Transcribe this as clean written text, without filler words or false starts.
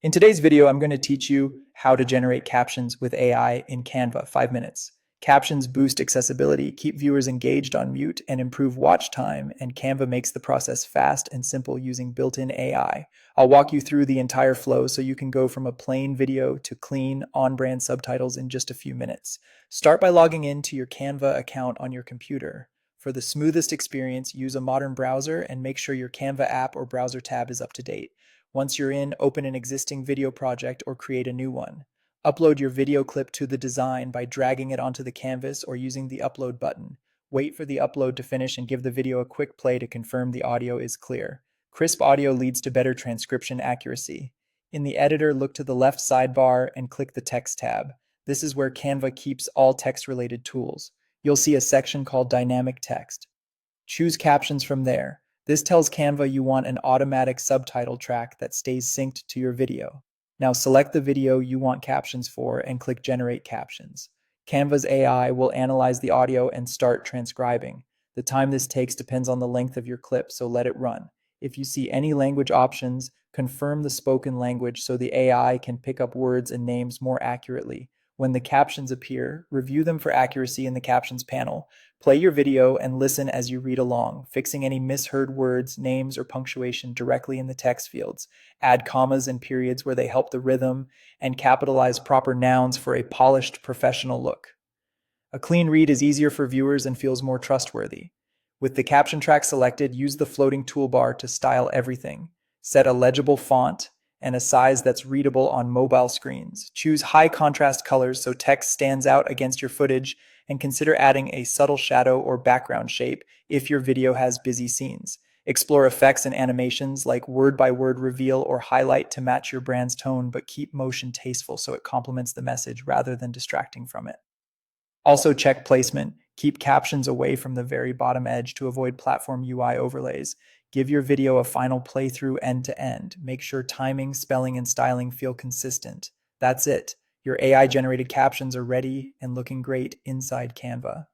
In today's video, I'm going to teach you how to generate captions with AI in Canva, 5 minutes. Captions boost accessibility, keep viewers engaged on mute, and improve watch time, and Canva makes the process fast and simple using built-in AI. I'll walk you through the entire flow so you can go from a plain video to clean, on-brand subtitles in just a few minutes. Start by logging into your Canva account on your computer. For the smoothest experience, use a modern browser and make sure your Canva app or browser tab is up to date. Once you're in, open an existing video project or create a new one. Upload your video clip to the design by dragging it onto the canvas or using the upload button. Wait for the upload to finish and give the video a quick play to confirm the audio is clear. Crisp audio leads to better transcription accuracy. In the editor, look to the left sidebar and click the Text tab. This is where Canva keeps all text-related tools. You'll see a section called Dynamic Text. Choose Captions from there. This tells Canva you want an automatic subtitle track that stays synced to your video. Now select the video you want captions for and click Generate Captions. Canva's AI will analyze the audio and start transcribing. The time this takes depends on the length of your clip, so let it run. If you see any language options, confirm the spoken language so the AI can pick up words and names more accurately. When the captions appear, review them for accuracy in the Captions panel. Play your video and listen as you read along, fixing any misheard words, names, or punctuation directly in the text fields. Add commas and periods where they help the rhythm, and capitalize proper nouns for a polished, professional look. A clean read is easier for viewers and feels more trustworthy. With the caption track selected, use the floating toolbar to style everything. Set a legible font and a size that's readable on mobile screens. Choose high contrast colors so text stands out against your footage, and consider adding a subtle shadow or background shape if your video has busy scenes. Explore effects and animations like word-by-word reveal or highlight to match your brand's tone, but keep motion tasteful so it complements the message rather than distracting from it. Also check placement. Keep captions away from the very bottom edge to avoid platform UI overlays. Give your video a final playthrough end to end. Make sure timing, spelling, and styling feel consistent. That's it. Your AI-generated captions are ready and looking great inside Canva.